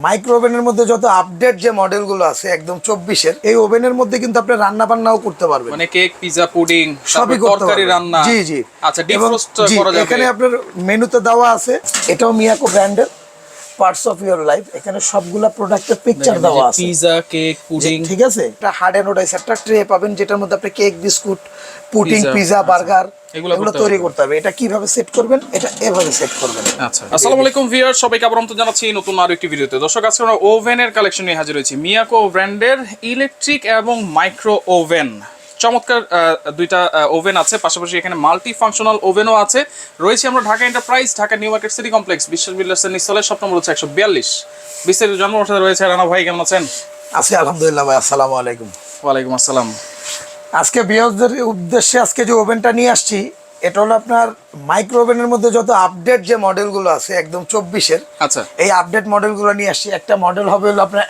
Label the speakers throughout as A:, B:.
A: Micro ওভেনের মধ্যে যত আপডেট যে মডেলগুলো আছে একদম 24 এর এই ওভেনের মধ্যে কিন্তু আপনি রান্না বান্নাও করতে পারবেন,
B: মানে কেক, পিজা, পুডিং,
A: সবই
B: তরকারি রান্না।
A: জি জি।
B: আচ্ছা, ডিফ্রস্ট করা যাবে।
A: এখানে আপনার মেনুতে দেওয়া আছে, এটাও মিয়াকো ব্র্যান্ডের পার্টস অফ ইওর লাইফ। এখানে সবগুলা প্রোডাক্টের পিকচার দেওয়া আছে,
B: পিজা, কেক, পুডিং,
A: ঠিক আছে। এটা হার্ড এন্ড ওডাইস একটা ট্রে পাবেন যেটার মধ্যে আপনি cake, biscuit, pudding, pizza, burger এগুলো তৈরি করতে হবে। এটা কিভাবে সেট করবেন, এটা এভাবে সেট করবেন।
B: আচ্ছা, আসসালামু আলাইকুম ভিউয়ার, সবাইকে আমন্ত্রণ জানাচ্ছি নতুন আরো একটি ভিডিওতে। দর্শক, আজকে আমরা ওভেনের কালেকশন নিয়ে হাজির হয়েছি। মিয়াকো ব্র্যান্ডের ইলেকট্রিক এবং মাইক্রো ওভেন, চমৎকার দুইটা ওভেন আছে। পাশাপাশি এখানে মাল্টি ফাংশনাল ওভেনও আছে। রয়েছে আমরা Dhaka enterprise, Dhaka new market city complex, বিশ্বাস বিল্ডার্সের নিচতলায়, শপ নম্বর হচ্ছে 142। বিস্তারিত জন্মের সাথে রয়েছে রানা ভাই। কেমন আছেন?
A: আছি আলহামদুলিল্লাহ ভাই, আসসালামু আলাইকুম।
B: ওয়ালাইকুম আসসালাম।
A: আজকে ভিউয়ারদের উদ্দেশ্যে আজকে যে ওভেনটা নিয়ে আসছি, এটা হলো আপনার মাইক্রো ওভেনের মধ্যে যত আপডেট যে মডেলগুলো আছে একদম 24 এর।
B: আচ্ছা,
A: এই আপডেট মডেলগুলো নিয়ে আসছি। একটা মডেল হবে হলো আপনার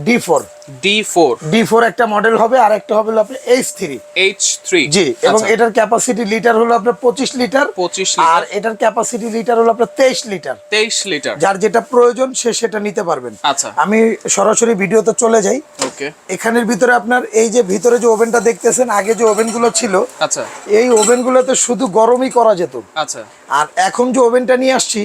A: D4 একটা মডেল হবে, আর একটা হবে হলো আপনার H3 জি। এবং এটার ক্যাপাসিটি লিটার হলো আপনার 25 লিটার, আর এটার ক্যাপাসিটি লিটার হলো আপনার 23 লিটার। যার যেটা প্রয়োজন সে সেটা নিতে পারবেন।
B: আচ্ছা,
A: আমি সরাসরি ভিডিওতে চলে যাই।
B: ওকে।
A: এখানের ভিতরে আপনার এই যে ভিতরে যে ওভেনটা দেখতেছেন, আগে যে ওভেনগুলো ছিল,
B: আচ্ছা,
A: এই ওভেনগুলোতে শুধু গরমই করা যেত।
B: আচ্ছা,
A: আর এখন যে ওভেনটা নিয়ে আসছি,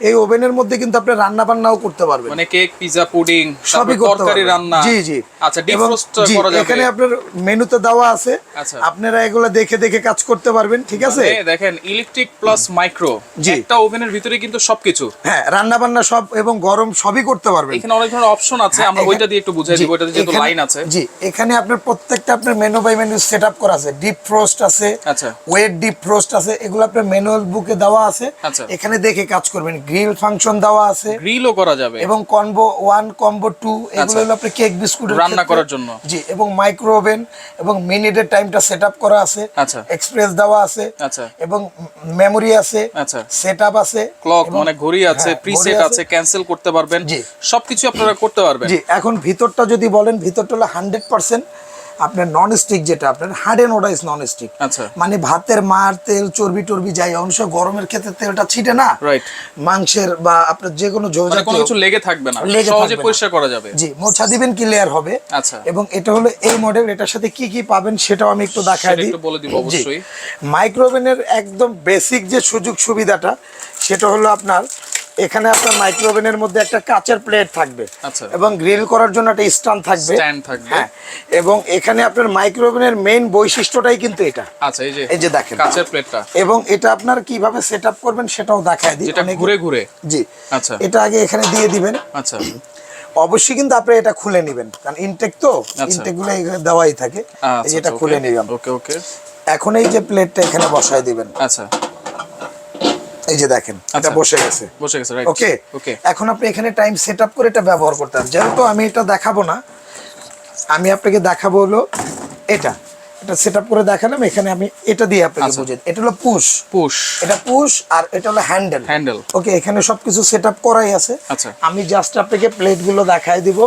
A: এই ওভেনের মধ্যে কিন্তু আপনি রান্না বান্নাও করতে পারবেন,
B: মানে কেক, পিজা, পুডিং,
A: সবই
B: তরকারি রান্না।
A: জি জি।
B: আচ্ছা, ডিফ্রস্ট করা যাবে।
A: এখানে আপনার মেনুতে দেওয়া আছে,
B: আচ্ছা,
A: আপনারা এগুলো দেখে দেখে কাজ করতে পারবেন, ঠিক আছে।
B: দেখেন, ইলেকট্রিক প্লাস মাইক্রো, একটা ওভেনের ভিতরে কিন্তু সবকিছু,
A: হ্যাঁ, রান্না বান্না সব এবং গরম সবই করতে পারবেন।
B: এখানে অনেক ধরনের অপশন আছে, আমরা ওইটা দিয়ে একটু বুঝাই দিব। ওইটাতে যেহেতু লাইন আছে,
A: জি। এখানে আপনার প্রত্যেকটা আপনার মেনু বাই মেনু সেটআপ করা আছে। ডিপ ফ্রোস্ট আছে,
B: আচ্ছা,
A: ওয়েট ডিপ ফ্রোস্ট আছে, এগুলো আপনার ম্যানুয়াল বুকে দেওয়া আছে।
B: আচ্ছা,
A: এখানে দেখে কাজ করবেন। গ্রিল ফাংশন দেওয়া আছে,
B: গ্রিলও করা যাবে,
A: এবং কম্বো 1 কম্বো 2 এগুলো হলো আপনার কেক বিস্কুট
B: রান্না করার জন্য।
A: জি। এবং মাইক্রো ওভেন এবং মিনিটের টাইমটা সেটআপ করা আছে।
B: আচ্ছা,
A: এক্সপ্রেস দেওয়া আছে।
B: আচ্ছা,
A: এবং মেমোরি আছে।
B: আচ্ছা,
A: সেটআপ আছে,
B: ক্লক মানে ঘড়ি আছে, প্রিসেট আছে, ক্যান্সেল করতে পারবেন, সবকিছু আপনারা করতে পারবেন।
A: জি। এখন ভিতরটা যদি বলেন, ভিতরটা হলো 100% আপনার নন স্টিক, যেটা আপনার হার্ড এন্ড ওডাইস নন স্টিক।
B: আচ্ছা,
A: মানে ভাতের মার তেল, চর্বি টর্বি যাই অংশ গরমের ক্ষেত্রে তেলটা ছিটে না,
B: রাইট।
A: মাংসের বা আপনার যে কোনো
B: মানে কোনো কিছু লেগে থাকবে না, সহজে পরিষ্কার করা যাবে।
A: জি, মোছা দিবেন, ক্লিয়ার হবে।
B: আচ্ছা,
A: এবং এটা হলো এই মডেল। এটার সাথে কি কি পাবেন সেটাও আমি একটু দেখাই দিই,
B: একটু বলে দিব অবশ্যই।
A: মাইক্রোওভেনের একদম বেসিক যে সুযোগ সুবিধাটা, সেটা হলো আপনার এখানে আপনার মাইক্রোওভেনের মধ্যে একটা কাচের প্লেট থাকবে,
B: আচ্ছা,
A: এবং গ্রিল করার জন্য একটা স্ট্যান্ড থাকবে। হ্যাঁ, এবং এখানে আপনার মাইক্রোওভেনের মেইন বৈশিষ্ট্যটাই কিন্তু এটা।
B: আচ্ছা, এই যে
A: দেখেন
B: কাচের প্লেটটা,
A: এবং এটা আপনার কিভাবে সেটআপ করবেন সেটাও দেখায় দিই,
B: যেটা ঘুরে ঘুরে।
A: জি।
B: আচ্ছা,
A: এটা আগে এখানে দিয়ে দিবেন।
B: আচ্ছা,
A: অবশ্যই কিন্তু আপনি এটা খুলে নেবেন, কারণ ইনটেক তো, ইনটেক গুলো এখানে দেওয়াই থাকে। এই যে এটা খুলে নিলাম।
B: ওকে ওকে।
A: এখন এই যে প্লেটটা এখানে বসায় দিবেন।
B: আচ্ছা,
A: এই যে দেখেন এটা বসে গেছে,
B: রাইট।
A: ওকে
B: ওকে।
A: এখন আপনি এখানে টাইম সেটআপ করে এটা ব্যবহার করতে পারেন। যেহেতু আমি এটা দেখাবো না, আমি আপনাকে দেখাবো হলো এটা সেটআপ করে দেখালাম। এখানে আমি এটা দিয়ে আপনাকে বুঝিয়ে, এটা হলো পুশ, এটা পুশ, আর এটা হলো হ্যান্ডেল। ওকে, এখানে সবকিছু সেটআপ করাই আছে।
B: আচ্ছা,
A: আমি জাস্ট আপনাকে প্লেট গুলো দেখাই দিব।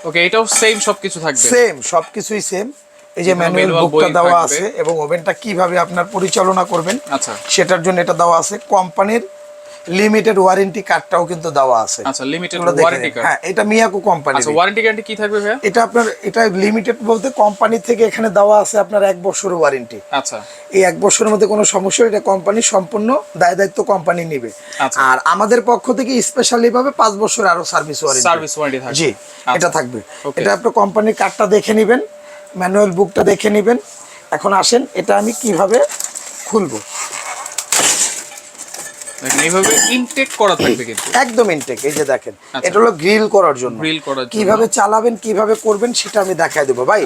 B: ওকে, এটাও সেম, সবকিছু থাকবে
A: সেম, সবকিছুই সেম। এই যে ম্যানুয়াল বুকটা দেওয়া আছে, এবং ওভেনটা কিভাবে আপনার পরিচালনা করবেন,
B: আচ্ছা,
A: সেটার জন্য এটা দেওয়া আছে। কোম্পানির লিমিটেড ওয়ারেন্টি কার্ডটাও কিন্তু দেওয়া আছে।
B: আচ্ছা, লিমিটেড ওয়ারেন্টি কার্ড।
A: হ্যাঁ, এটা মিয়াকো কোম্পানি।
B: আচ্ছা, ওয়ারেন্টি গ্যারান্টি কি থাকবে ভাই?
A: এটা আপনার, এটা লিমিটেড বলতে কোম্পানি থেকে এখানে দেওয়া আছে আপনার 1 বছরের ওয়ারেন্টি।
B: আচ্ছা,
A: এই 1 বছরের মধ্যে কোনো সমস্যা, এটা কোম্পানি সম্পূর্ণ দায়িত্ব কোম্পানি নেবে। আর আমাদের পক্ষ থেকে স্পেশালি ভাবে 5 বছর আরো সার্ভিস ওয়ারেন্টি থাকবে। জি, এটা থাকবে। এটা আপনি কোম্পানির কার্ডটা দেখে নেবেন, ম্যানুয়াল বুকটা দেখে নেবেন। এখন আসেন, এটা আমি কিভাবে খুলবো।
B: এইভাবে ইনটেক করা থাকবে কিন্তু
A: একদম ইনটেক। এই যে দেখেন, এটা হলো গ্রিল করার জন্য। কিভাবে চালাবেন, কিভাবে করবেন সেটা আমি দেখাই দেবো ভাই।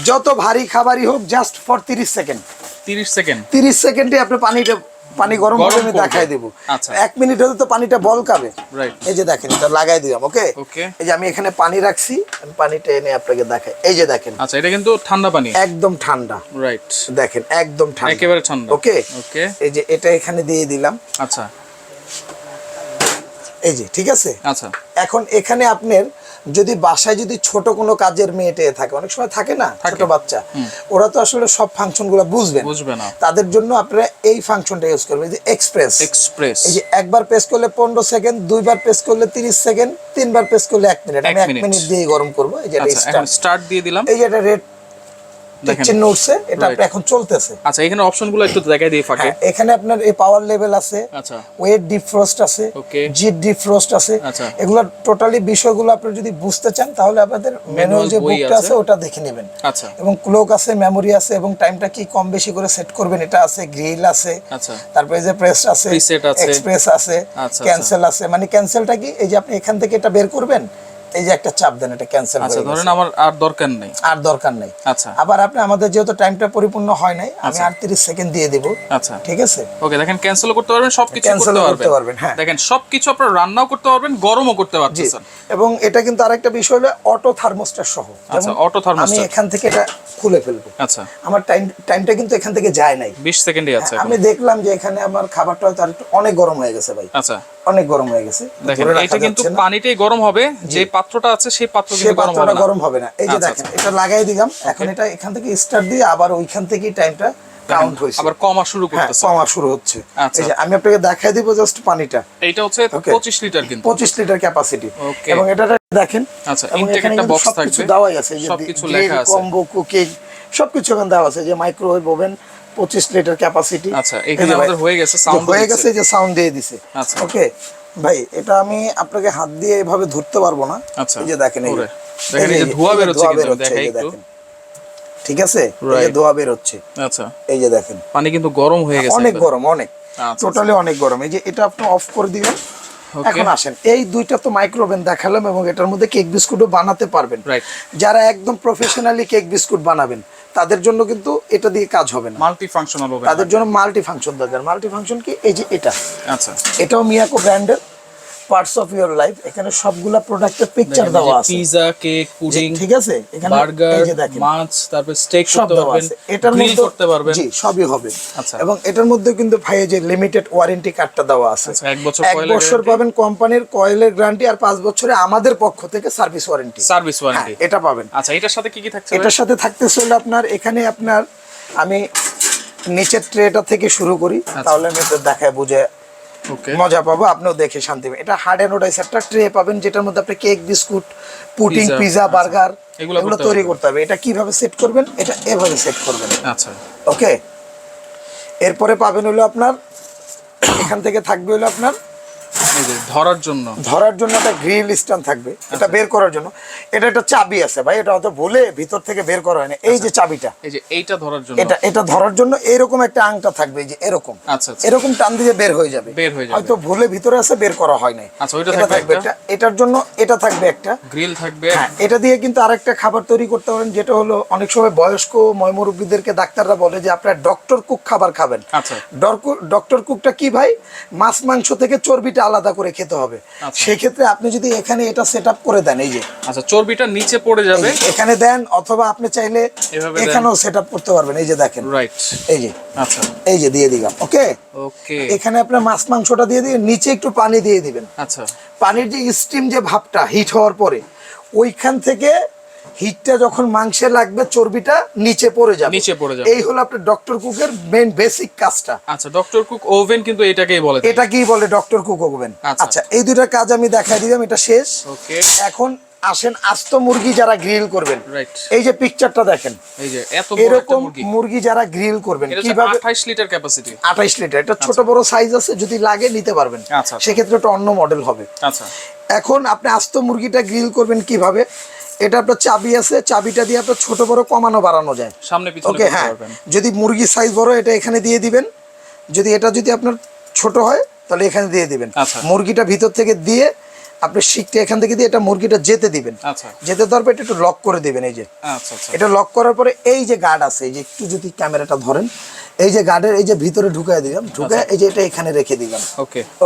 A: যত ভারী খাবারই হোক, জাস্ট ফর 30 সেকেন্ডে আপনি পানি গরম করে আমি দেখাই দেবো। 1 মিনিট হলে তো পানিটা বলকাবে। এই যে দেখেন, এটা লাগাই দিলাম। ওকে, এই যে আমি এখানে পানি রাখছি, আমি পানিটা এনে আপনাকে দেখাই। এই যে দেখেন,
B: আচ্ছা, এটা কিন্তু ঠান্ডা পানি,
A: একদম ঠান্ডা।
B: রাইট,
A: দেখেন একদম ঠান্ডা,
B: একেবারে ঠান্ডা।
A: ওকে
B: ওকে,
A: এই যে এটা এখানে দিয়ে দিলাম।
B: আচ্ছা,
A: এই যে ঠিক আছে।
B: আচ্ছা,
A: এখন এখানে আপনার যদি বাসায় যদি ছোট কোনো কাজের মেয়েটে থাকে, অনেক সময় থাকে না ছোট বাচ্চা, ওরা তো আসলে সব ফাংশনগুলো বুঝবে না, তাদের জন্য আপনারা এই ফাংশনটা ইউজ করবেন, এই যে এক্সপ্রেস। এই যে একবার প্রেস করলে 15 সেকেন্ড, দুইবার প্রেস করলে 30 সেকেন্ড, তিনবার প্রেস করলে 1 মিনিট। আমি 1 মিনিট দিয়ে গরম করব। এই যে
B: স্টার্ট দিয়ে দিলাম।
A: এই যে এটা রেড চিহ্ন উঠছে, এটা এখন চলতেছে।
B: আচ্ছা, এখানে অপশনগুলো একটু দেখাই দিই ফাঁকে।
A: এখানে আপনার এই পাওয়ার লেভেল আছে,
B: আচ্ছা,
A: ওয়েট ডিফ্রস্ট আছে, জিট ডিফ্রস্ট আছে। এগুলো টোটালি বিষয়গুলো আপনি যদি বুঝতে চান তাহলে আপনাদের ম্যানুয়াল যে বুকটা আছে ওটা দেখে নেবেন।
B: আচ্ছা,
A: এবং ক্লক আছে, মেমোরি আছে, এবং টাইমটা কি কম বেশি করে সেট করবেন এটা আছে, গ্রিল আছে,
B: আচ্ছা,
A: তারপরে যে প্রেস আছে, এক্সপ্রেস আছে, ক্যান্সেল আছে। মানে ক্যান্সেলটা কি, এই যে আপনি এখান থেকে এটা বের করবেন, এই যে একটা চাপ দেন, এটা ক্যান্সেল হয়ে গেছে।
B: ধরেন আমার আর দরকার নেই।
A: আচ্ছা, আবার আপনি আমাদের যেহেতু টাইমটা পরিপূর্ণ হয় নাই, আমি 38 সেকেন্ড দিয়ে দেব।
B: আচ্ছা,
A: ঠিক আছে।
B: ওকে, দেখেন ক্যান্সেল করতে পারবেন, সবকিছু করতে পারবেন। হ্যাঁ, দেখেন সবকিছু আপনারা রান্নাও করতে পারবেন, গরমও করতে পারতেছেন।
A: এবং এটা কিন্তু আরেকটা বিষয় হলো অটো থার্মোস্ট্যাট সহ।
B: আচ্ছা, অটো থার্মোস্ট্যাট।
A: আমি এখান থেকে এটা খুলে ফেলবো।
B: আচ্ছা,
A: আমার টাইমটা কিন্তু এখান থেকে যায় নাই,
B: 20 সেকেন্ডই আছে।
A: আমি দেখলাম যে এখানে আমার খাবারটা হয়তো আরেকটু অনেক গরম হয়ে গেছে ভাই।
B: আচ্ছা,
A: অনেক গরম হয়ে গেছে।
B: দেখেন এটা কিন্তু পানিটাই গরম হবে, যে পাত্রটা আছে সেই পাত্র কিন্তু
A: গরম হবে না। এই যে দেখেন এটা লাগাই দিলাম, এখন এটা এখান থেকে স্টার্ট দিয়ে আবার ওইখান থেকেই টাইমটা কাউন্ট হইছে,
B: আবার কমা শুরু করতেছে।
A: কমা শুরু হচ্ছে। এই যে আমি আপনাকে দেখাই দিব জাস্ট পানিটা।
B: এইটা হচ্ছে 25 লিটার, কিন্তু
A: 25 লিটার ক্যাপাসিটি। এবং এটা দেখেন।
B: আচ্ছা, ইনটেক একটা বক্স থাকবে,
A: দেওয়াই আছে, যে
B: সবকিছু লেখা আছে,
A: কম্বো, কুকিং সবকিছু এখানে দেওয়া আছে। যে মাইক্রোওয়েভ ওভেন 25 লিটার ক্যাপাসিটি।
B: আচ্ছা, এখানে আমাদের হয়ে গেছে, সাউন্ড
A: হয়ে গেছে, যে সাউন্ড দিয়ে দিছে।
B: আচ্ছা,
A: ওকে ভাই, এটা আমি আপনাকে হাত দিয়ে এভাবে ধরতে পারবো না।
B: আচ্ছা,
A: এই যে দেখেন, এই
B: যে ধোঁয়া বের হচ্ছে, কিন্তু দেখাই একটু।
A: ঠিক আছে, এই যে ধোঁয়া বের হচ্ছে।
B: আচ্ছা,
A: এই যে দেখেন
B: পানি কিন্তু গরম হয়ে গেছে,
A: অনেক গরম, অনেক, টোটালি অনেক গরম। এই যে এটা আপনি অফ করে দিবেন। এখন আসেন, এই দুইটা তো মাইক্রোওভেন দেখালাম, এবং এটার মধ্যে কেক বিস্কুটও বানাতে পারবেন। যারা একদম প্রফেশনালি কেক বিস্কুট বানাবেন তাদের জন্য কিন্তু এটা দিয়ে কাজ হবে না,
B: মাল্টি ফাংশনাল হবে।
A: তাদের জন্য মাল্টি ফাংশন দরকার। মাল্টি ফাংশন কি, এই যে এটা।
B: আচ্ছা,
A: এটাও মিয়াকো ব্র্যান্ডের পার্টস অফ ইওর লাইফ। এখানে সবগুলা প্রোডাক্টের পিকচার দেওয়া আছে,
B: পিজা, কেক, পুডিং,
A: ঠিক আছে, এখানে
B: বার্গার, মাছ, তারপর স্টেক করতে পারবেন,
A: এটার মধ্যে
B: করতে পারবেন,
A: জি সবই হবে।
B: আচ্ছা,
A: এবং এটার মধ্যে কিন্তু ভাই যে লিমিটেড ওয়ারেন্টি কার্ডটা দেওয়া আছে।
B: 1 বছর
A: 1 বছর পাবেন কোম্পানির কয়েলের গ্যারান্টি, আর 5 বছরে আমাদের পক্ষ থেকে সার্ভিস ওয়ারেন্টি। এটা পাবেন।
B: আচ্ছা, এটার সাথে কি কি থাকছে?
A: এটার সাথে থাকতেছে হলো আপনার, এখানে আপনার, আমি নিচের ট্রেটা থেকে শুরু করি, তাহলে আমি এটা দেখায় বুঝে মজা পাবো, আপনিও দেখে শান্তি পাবেন। এটা হার্ড অ্যানোডাইজ একটা ট্রে পাবেন, যেটার মধ্যে আপনি cake, biscuit, pudding, pizza, burger এগুলো তৈরি করতে হবে। এটা কিভাবে সেট করবেন, এটা এভাবে সেট করবেন।
B: আচ্ছা,
A: ওকে। এরপরে পাবেন হলো আপনার, এখান থেকে থাকবে হলো আপনার
B: ধরার জন্য
A: একটা গ্রিল স্ট্যান্ড থাকবে, এটা বের করার জন্য। এটা একটা চাবি আছে ভাই, এটা হয়তো ভুলে ভিতর থেকে বের করা হয় না। এই যে চাবিটা,
B: এই যে এইটা ধরার জন্য,
A: এটা ধরার জন্য এরকম একটা আংটা থাকবে, যে এরকম।
B: আচ্ছা,
A: এরকম টান দিয়ে বের হয়ে যাবে, হয়তো ভুলে ভিতরে আছে, বের করা হয় নাই।
B: আচ্ছা, ওইটা
A: থাকবে একটা, এটার জন্য এটা থাকবে একটা
B: গ্রিল থাকবে।
A: হ্যাঁ, এটা দিয়ে কিন্তু আরেকটা খাবার তৈরি করতে পারেন, যেটা হলো অনেক সময় বয়স্ক ময়মুরব্বীদেরকে ডাক্তাররা বলে যে আপনারা ডক্টর কুক খাবার খাবেন।
B: আচ্ছা,
A: ডক্টর কুকটা কি ভাই, মাছ মাংস থেকে চর্বিটা আলাদা করে খেতে হবে। সেক্ষেত্রে আপনি যদি এখানে এটা সেট আপ করে দেন, এই যে
B: আচ্ছা, চর্বিটা নিচে পড়ে যাবে,
A: এখানে দেন, অথবা আপনি চাইলে এখানেও সেট আপ করতে পারবেন। এই যে দেখেন,
B: রাইট,
A: এই যে, আচ্ছা, এই যে দিয়ে দিলাম। ওকে, এখানে আপনার মাছ মাংসটা দিয়ে দিয়ে নিচে একটু পানি দিয়ে দিবেন।
B: আচ্ছা,
A: পানির যে স্টিম, যে ভাবটা হিট হওয়ার পরে ওইখান থেকে হিটটা যখন মাংসে লাগবে, চর্বিটা নিচে পড়ে যাবে। এই হলো আপনার ডক্টর কুকের মেইন বেসিক কাজটা।
B: আচ্ছা, ডক্টর কুক ওভেন কিন্তু এটাকেই বলে
A: ডক্টর কুক ওভেন। আচ্ছা, এই দুইটা কাজ আমি দেখাই দিলাম, এটা শেষ।
B: ওকে,
A: এখন আসেন আস্ত মুরগি যারা গ্রিল করবেন, এই যে পিকচারটা দেখেন,
B: এই যে এত বড়
A: এরকম মুরগি যারা গ্রিল করবেন, কিভাবে
B: 28 লিটার ক্যাপাসিটি,
A: 28 লিটার। এটা ছোট বড় সাইজ আছে, যদি লাগে নিতে পারবেন। সেক্ষেত্রে এটা অন্য মডেল হবে।
B: আচ্ছা,
A: এখন আপনি আস্ত মুরগিটা গ্রিল করবেন কিভাবে, এটা আপনার চাবি আছে, চাবিটা দিয়ে আপনার ছোট বড় কমানো বাড়ানো যায়,
B: সামনে পিছনে।
A: ওকে, হ্যাঁ, যদি মুরগি সাইজ বড়, এটা এখানে দিয়ে দিবেন। যদি আপনার ছোট হয় তাহলে এখানে দিয়ে দিবেন। মুরগিটা ভিতর থেকে দিয়ে আপনি শিকটা এখান থেকে দিয়ে এটা মুরগিটা যেতে দিবেন। যেতে দেওয়ার পর এটা একটু লক করে দিবেন। এই যে, এটা লক করার পরে এই যে গার্ড আছে, এই যে একটু যদি ক্যামেরাটা ধরেন, এই যে গার্ডের এই যে ভিতরে ঢুকায় দিলাম, ঢুকায় এই যে এটা এখানে রেখে দিলাম।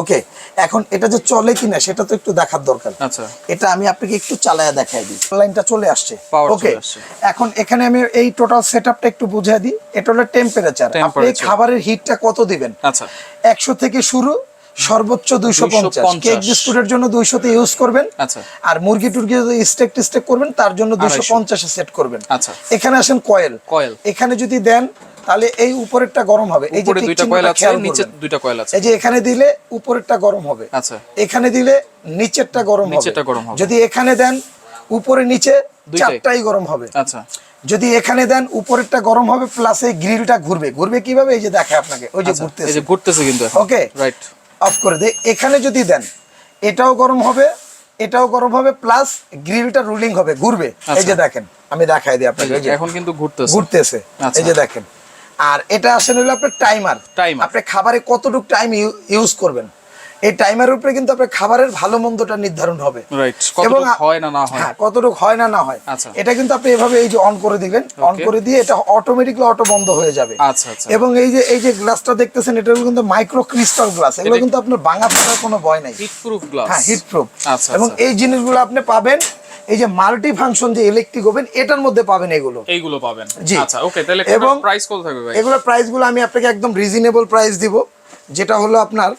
A: ওকে, এখন এটা যে চলে কিনা সেটা তো একটু দেখার দরকার। এটা আমি আপনাকে একটু চালায়া দেখাই দিই। লাইনটা চলে আসছে। ওকে, এখন এখানে আমি এই টোটাল সেটআপটা একটু বুঝিয়ে দিই। এটা হলো টেম্পারেচার, আপনি খাবারের হিটটা কত দিবেন। 100 থেকে শুরু, সর্বোচ্চ 250। কেক বিস্কুটের জন্য 200 তে ইউজ করবেন।
B: আচ্ছা।
A: আর মুরগি টুরগি যদি স্টেক করবেন তার জন্য 250 এ সেট করবেন।
B: আচ্ছা।
A: এখানে আসেন কয়েল। এখানে যদি দেন তাহলে এই উপরেরটা গরম হবে। এই যে
B: দুইটা কয়েল আছে, নিচে দুইটা কয়েল আছে।
A: এই যে এখানে দিলে উপরেরটা গরম হবে।
B: আচ্ছা।
A: এখানে দিলে নিচেরটা গরম হবে। যদি এখানে দেন উপরে নিচে চারটাই গরম হবে।
B: আচ্ছা।
A: যদি এখানে দেন উপরেরটা গরম হবে প্লাস এই গ্রিলটা ঘুরবে কিভাবে এই যে দেখায় আপনাকে, ওই যে ঘুরতেছে,
B: এই যে ঘুরতেছে কিন্তু।
A: ওকে,
B: রাইট।
A: অফ করে দে। এখানে যদি দেন এটাও গরম হবে, এটাও গরম হবে, প্লাস গ্রিলটা রুলিং হবে, ঘুরবে। এই যে দেখেন, আমি দেখাই দিই আপনাকে, এই যে
B: এখন কিন্তু ঘুরতেছে।
A: এই যে দেখেন। আর এটা আসলে হলো আপনার টাইমার। আপনি খাবারে কতটুকু টাইম ইউজ করবেন, এই টাইমারের উপরে কিন্তু আপনার খাবারের ভালো মন্দটা নির্ধারণ হবে।
B: রাইট, কতটুকু হয় না না হয়।
A: হ্যাঁ, কতটুকু হয় না না হয়। এটা কিন্তু আপনি এভাবে এই যে অন করে দিবেন, অন করে দিয়ে এটা অটোমেটিক্যালি অটো বন্ধ হয়ে যাবে।
B: আচ্ছা আচ্ছা।
A: এবং এই যে গ্লাসটা দেখতেছেন, এটা কিন্তু মাইক্রো ক্রিস্টাল গ্লাস। এগুলো কিন্তু আপনার ভাঙা ফাটার কোনো ভয় নাই।
B: Heat proof glass.
A: হ্যাঁ, হিট প্রুফ।
B: আচ্ছা।
A: এবং এই জিনিসগুলো আপনি পাবেন এই যে মাল্টি ফাংশন যে ইলেকট্রিক ওভেন, এটার মধ্যে পাবেন এইগুলো পাবেন। আচ্ছা, ওকে। তাহলে এগুলোর প্রাইস কত থাকবে ভাই? এগুলোর প্রাইসগুলো আমি আপনাকে একদম রিজনেবল প্রাইস দিব, যেটা হলো আপনার,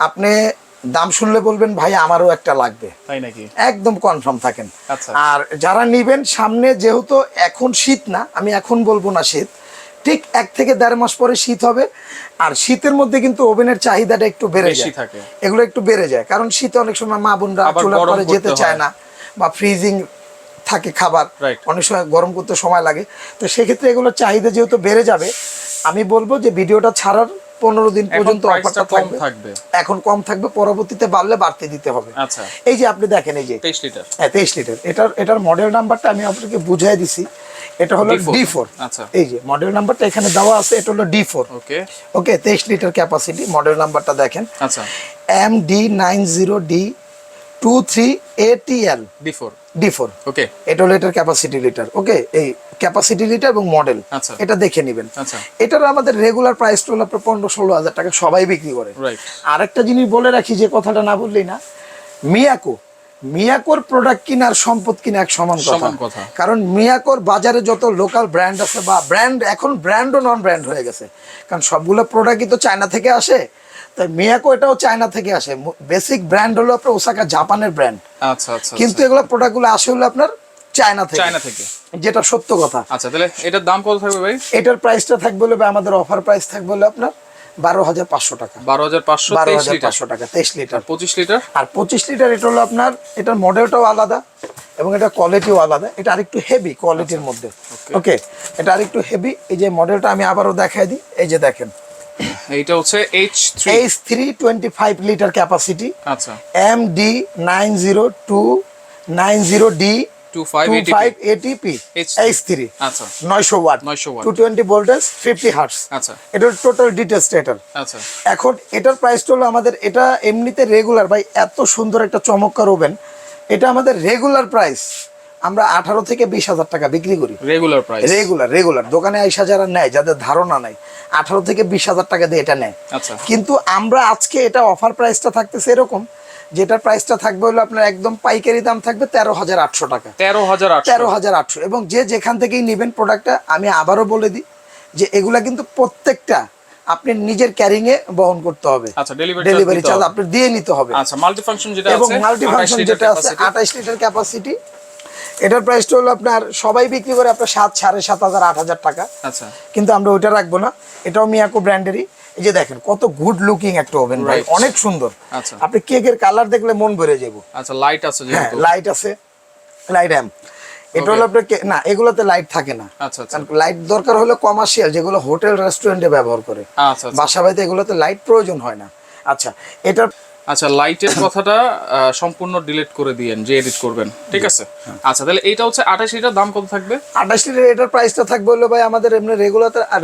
A: আপনি দাম শুনলে বলবেন ভাই আমারও একটা লাগবে, তাই নাকি? একদম কনফার্ম থাকেন। আর যারা নিবেন, সামনে যেহেতু এখন শীত না, আমি এখন বলবো না শীত, ঠিক 1 থেকে 1.5 মাস পরে শীত হবে। আর শীতের মধ্যে কিন্তু ওভেনের চাহিদাটা একটু বেড়ে যায়, এগুলো একটু বেড়ে যায়, কারণ শীতে অনেক সময় মা বোনরা চুলার পরে যেতে চায় না, বা ফ্রিজিং থাকে খাবার, অনেক সময় গরম করতে সময় লাগে। তো সেক্ষেত্রে এগুলোর চাহিদা যেহেতু বেড়ে যাবে, আমি বলবো যে ভিডিওটা ছাড়ার 15 দিন পর্যন্ত অফারটা থাকবে। এখন কম থাকবে, পরবর্তীতে বাড়লে বাড়তে দিতে হবে। আচ্ছা। এই যে আপনি দেখেন, এই যে 23 লিটার, হ্যাঁ 23 লিটার, এটার মডেল নাম্বারটা আমি আপনাকে বুঝিয়ে দিছি। এটা হলো D4। আচ্ছা, এই যে মডেল নাম্বারটা এখানে দেওয়া আছে, এটা হলো D4। ওকে ওকে, 23 লিটার ক্যাপাসিটি। মডেল নাম্বারটা দেখেন। আচ্ছা, MD90D23ATL D4। ওকে, এটা হলো এটার ক্যাপাসিটি লিটার। ওকে, এই ক্যাপাসিটি লিটার এবং মডেল এটা দেখে নেবেন। আচ্ছা, এটার আমাদের রেগুলার প্রাইস হলো আপনার 15-16 হাজার টাকা সবাই বিক্রি করে। আরেকটা জিনিস বলে রাখি, যে কথাটা না বললেই না, মিয়াকোর প্রোডাক্ট কিনা আর সম্পদ কিনা এক সমান কথা। কারণ মিয়াকোর বাজারে যত লোকাল ব্র্যান্ড আছে, বা ব্র্যান্ড, এখন ব্র্যান্ড ও নন ব্র্যান্ড হয়ে গেছে, কারণ সবগুলো প্রোডাক্টই তো চায়না থেকে আসে। তাই মিয়াকো এটাও চায়না থেকে আসে। বেসিক ব্র্যান্ড হলো আপনার ওসাকা, জাপানের ব্র্যান্ড। আচ্ছা আচ্ছা। কিন্তু এগুলো প্রোডাক্টগুলো আসে হলো আপনার চায়না থেকে, যেটা সত্য কথা। আচ্ছা, তাহলে এটার দাম কত থাকবে ভাই? এটার প্রাইসটা থাকবে হলো আমাদের অফার প্রাইস থাকবে হলো আপনার 12,500 টাকা। 12,500 টাকা 23 লিটার। 25 লিটার? আর 25 লিটার এটা হলো আপনার, এটার মডেলটাও আলাদা এবং এটা কোয়ালিটিও আলাদা। এটা আরেকটু হেভি কোয়ালিটির মধ্যে। ওকে, এটা আরেকটু হেভি। এই যে মডেলটা আমি আবারও দেখাই দিই, এই যে দেখেন, এইটা হচ্ছে H3 25 লিটার ক্যাপাসিটি। আচ্ছা, MD90D25ATP H3। আচ্ছা, 900 ওয়াট 220 ভোল্টেজ 50 হার্টজ। আচ্ছা, এটা টোটাল ডিটেইলস এটার। আচ্ছা, এখন এটার প্রাইসটা হলো আমাদের, এটা এমনিতে রেগুলার ভাই, এত সুন্দর একটা চমৎকার ওভেন, এটা আমাদের রেগুলার প্রাইস আমরা 18 থেকে 20 হাজার টাকা বিক্রি করি। রেগুলার প্রাইস, রেগুলার দোকানে আইসা যারা নেয়, যাদের ধারণা নাই, 18 থেকে 20 হাজার টাকা দিয়ে এটা নেয়। আচ্ছা, কিন্তু আমরা আজকে এটা অফার প্রাইসটা থাকতেছে এরকম, যেটার প্রাইসটা থাকবে হলো আপনার একদম পাইকারি দাম থাকবে 13,800 টাকা। 13,800। এবং যে যেখান থেকেই নেবেন প্রোডাক্টটা, আমি আবারও বলে দিই যে এগুলা কিন্তু প্রত্যেকটা আপনি নিজের ক্যারিং এ বহন করতে হবে। আচ্ছা, ডেলিভারি চার্জ আপনি দিয়ে নিতে হবে। আচ্ছা, মাল্টিফাংশন যেটা আছে, এবং মাল্টিফাংশন যেটা আছে 28 লিটার ক্যাপাসিটি, এটার প্রাইসটা হলো আপনার, সবাই বিক্রি করে আপনার 7, 7,500, 8,000 টাকা। আচ্ছা, কিন্তু আমরা ওইটা রাখবো না, এটাও মিয়াকো ব্র্যান্ডেরই। এই যে দেখেন কত গুড লুকিং একটা ওভেন ভাই, অনেক সুন্দর। আচ্ছা, আপনি কেকের কালার দেখলে মন ভরে যাবে। আচ্ছা, লাইট আছে, যেহেতু লাইট আছে, লাইট এম, এটা হলো আপনার না, এগুলোতে লাইট থাকে না। আচ্ছা, লাইট দরকার হলো কমার্শিয়াল, যেগুলো হোটেল রেস্টুরেন্টে ব্যবহার করে। আচ্ছা, বাসা বাড়িতে এগুলোতে লাইট প্রয়োজন হয় না। আচ্ছা, এটা, আচ্ছা, লাইটের কথাটা সম্পূর্ণ ডিলিট করে দিয়েন যে এডিট করবেন, ঠিক আছে? আচ্ছা, তাহলে এইটা হচ্ছে 28 লিটার, দাম কত থাকবে? 28 লিটার এটার প্রাইসটা থাকবে হলো ভাই আমাদের এমনি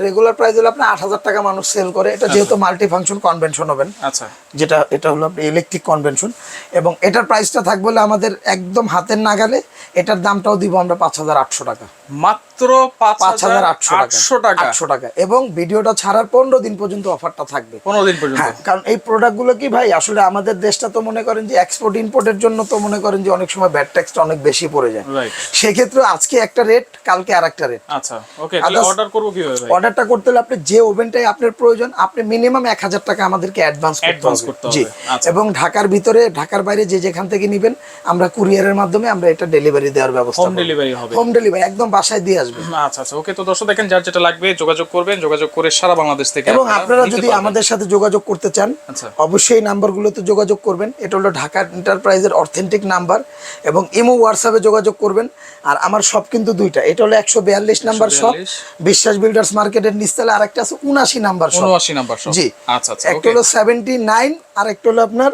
A: রেগুলার প্রাইস হলো আপনার 8,000 টাকা মানুষ সেল করে। এটা যেহেতু মাল্টি ফাংশন কনভেনশন হবেন, আচ্ছা, যেটা এটা হলো ইলেকট্রিক কনভেনশন, এবং এটার প্রাইসটা থাকবে হলো আমাদের একদম হাতের নাগালে। এটার দামটাও দিব আমরা 5,800 টাকা, মাত্র 5,800 টাকা। এবং ভিডিওটা ছাড়ার 15 দিন পর্যন্ত অফারটা থাকবে। 15 দিন পর্যন্ত, কারণ এই প্রোডাক্টগুলো কি ভাই, আসলে আমাদের দেশটা তো মনে করেন যে এক্সপোর্ট ইম্পোর্টের জন্য তো মনে করেন যে অনেক সময় ব্যাড ট্যাক্সটা অনেক বেশি পড়ে যায়। সেক্ষেত্রে আজকে একটা রেট, কালকে আরেকটা রেট। আচ্ছা, ওকে, তাহলে অর্ডার করব কিভাবে ভাই? অর্ডারটা করতে হলে আপনি যে ওভেনটাই আপনার প্রয়োজন, আপনি মিনিমাম 1,000 টাকা আমাদেরকে অ্যাডভান্স
B: করতে
A: জি
B: হবে আচ্ছা
A: এবং ঢাকার ভিতরে ঢাকার বাইরে যে যেখান থেকে নেবেন আমরা কুরিয়ারের মাধ্যমে আমরা এটা ডেলিভারি দেওয়ার ব্যবস্থা
B: হোম ডেলিভারি হবে
A: হোম ডেলিভারি একদম বাসায় দিয়ে আসবে
B: আচ্ছা আচ্ছা ওকে তো দর্শক দেখেন যার যেটা লাগবে যোগাযোগ করবেন যোগাযোগ করে সারা বাংলাদেশ থেকে
A: এবং আপনারা যদি আমাদের সাথে যোগাযোগ করতে চান
B: আচ্ছা
A: অবশ্যই এই নাম্বারগুলোতে যোগাযোগ করবেন এটা হলো ঢাকা এন্টারপ্রাইজের অথেন্টিক নাম্বার এবং ইমো হোয়াটসঅ্যাপে যোগাযোগ করবেন আর আমার সব কিন্তু দুইটা এটা হলো 142 নাম্বার শপ বিশ্বাস বিল্ডার্স মার্কেটের নিচতলা আরেকটা আছে 79 নাম্বার শপ
B: 79 নাম্বার শপ
A: জি
B: আচ্ছা আচ্ছা
A: একটা হলো 79 আর একটা হলো আপনার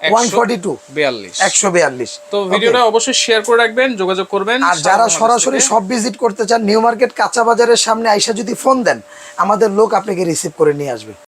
A: 142
B: তো ভিডিওটা অবশ্যই শেয়ার করে রাখবেন যোগাযোগ করবেন
A: আর যারা সরাসরি সব ভিজিট করতে চান নিউ মার্কেট কাঁচা বাজারের সামনে আইসা যদি ফোন দেন আমাদের লোক আপনাকে রিসিভ করে নিয়ে আসবে